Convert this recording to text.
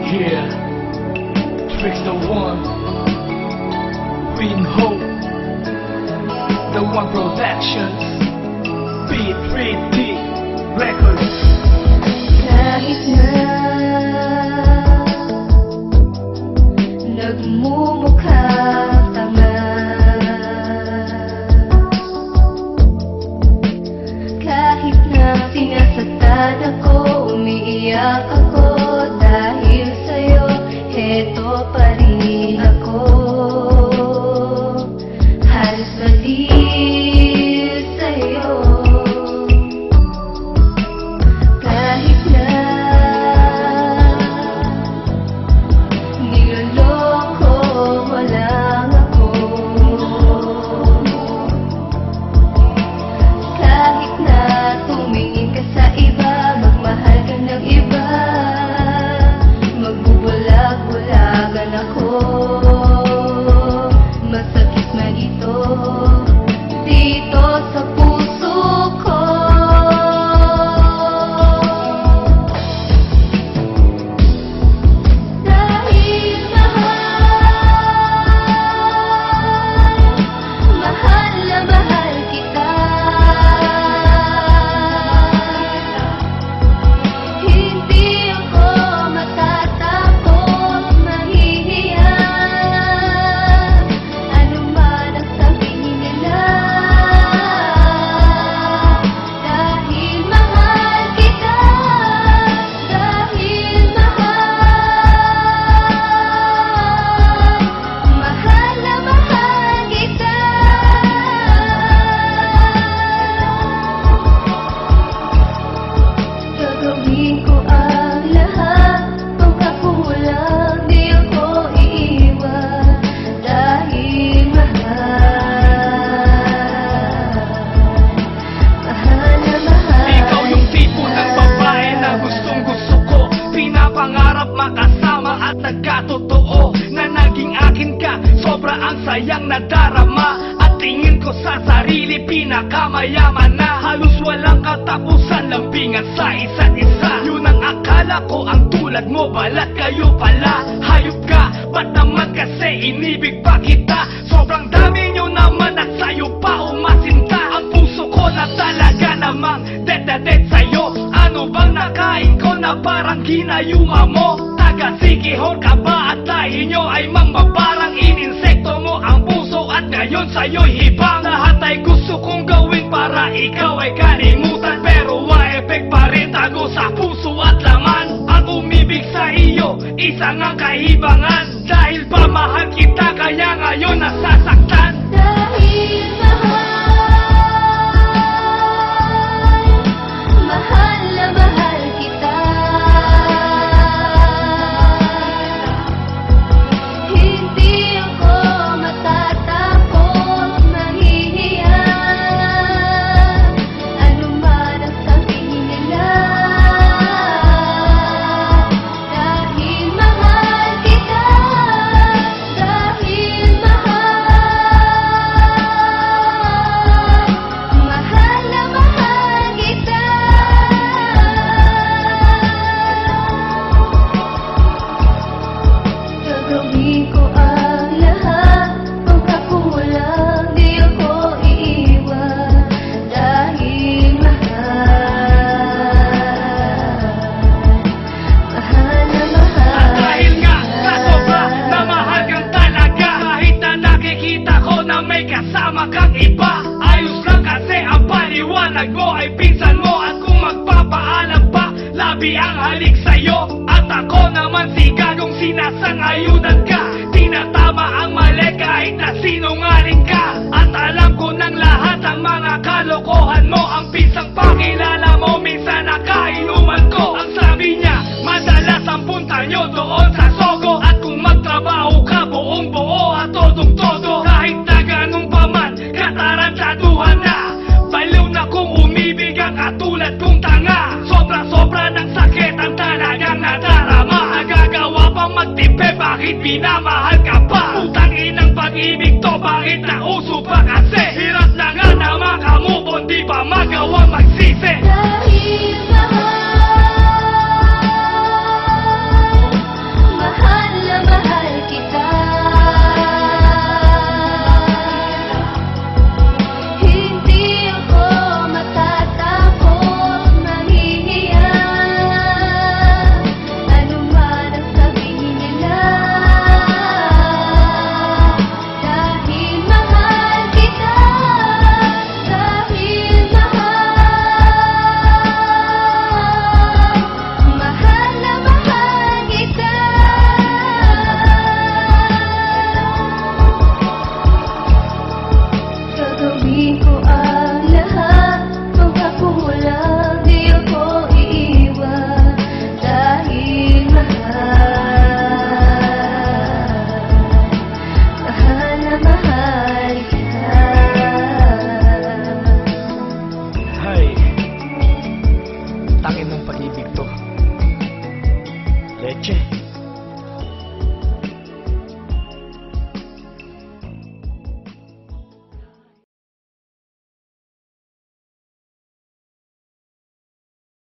Yeah, Tricks the One, Green Hope, The One Productions, Beat 3D Records. Kahit na nagmumukha tanga, kahit na sinasaktan ako, umiiyak ako dahil sa'yo, heto pa rin ako. Halos baliw sa'yo. Kahit na niloloko mo lang ako, kahit na tumingin ka sa iba, magmahal ka ng iba, magbubulag-bulagan ako, masakit man ito dito sa puso ko. Dahil mahal na mahal kita, hindi ako matatakot, mahihiya, ano man ang sabihin nila. Dahil mahal kita, dahil mahal na mahal kita. Gagawin ko ang lahat, kung ako lang di ako iiwan. Dahil mahal na mahal Ikaw yung tipo ng babae na gustong gusto ko, pinapangarap makasama at nagkatotoo na naging akin ka, sobra ang sayang nadarama. At tingin ko sa sarili pinakamayaman na, halos walang katapusan, lambingan sa isa't isa. Yun ang akala ko, ang tulad mo, balat kayo pala. Hayop ka, ba't naman kasi inibig pa kita? Sobrang dami nyo naman at sa'yo pa umasinta. Ang puso ko na talaga namang dead na dead sa'yo. Ano bang nakain ko na parang ginayuma mo? Taga-sikihon ka ba at lahi nyo ay mangbabarang? Ininsekto mo ang puso at ngayon sa'yo'y hibang. Lahat ay gusto kong gawin para ikaw ay kalimutan, pero wa-effect pa rin tago sa puso at laman. Ang umibig sa iyo, isang ang kahibangan. Dahil ba mahal kita kaya ngayon nasasaktan? Dahil mahal na mahal kita, hindi ako matatakot, mahihiya, ano man ang sabihin nila. Dahil mahal kita, dahil mahal na mahal kita. Gagawin ko ang lahat, kung ako lang di ako iiwan. Dahil mahal na mahal. At dahil nga sa sobra na mahal kang talaga, kahit na nakikita ko na may kasama kang iba, ayos lang kasi ang paliwanag mo ay pinsan mo. At kung magpapaalam pa, labi ang halik sa'yo. At ako naman si gagong sinasangayunan ka, tinatama ang mali kahit na sinungaling ka. At alam ko ng lahat ang mga kalokohan mo. Ang pinsang pakilala mo minsan nakainuman ko. Ang sabi niya, madalas ang punta nyo doon sa Sogo. At kung magtrabaho ka buong buo at todong-todo, kahit na ganun pa man, katarantaduhan na. Baliw na kung umibig ang katulad kong tanga. Sobra-sobra ng sakit ang talagang nadarama. Nagagawa pang magtipe, bakit minamahal ka pa? Putang inang pag-ibig to, bakit nauso pa kasi? Hirap na nga na makamove on, di pa magawang magsisi. pag-ibig to. Leche.